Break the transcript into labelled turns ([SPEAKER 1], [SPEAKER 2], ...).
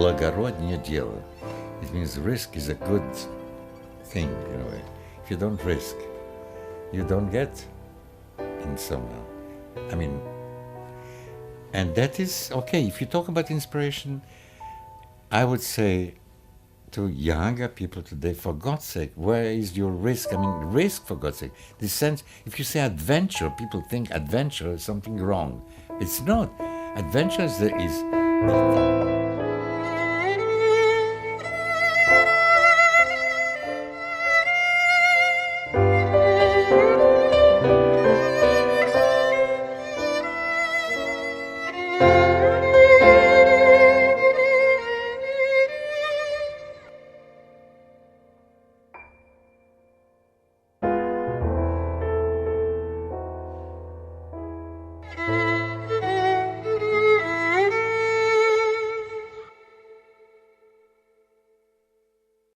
[SPEAKER 1] благородное дело. It means risk is a good thing in a way. If you don't risk, you don't get in somehow. I mean, and that is okay. If you talk about inspiration, I would say to younger people today, for God's sake, where is your risk? I mean, risk, for God's sake. The sense, if you say adventure, people think adventure is something wrong. It's not. Adventure is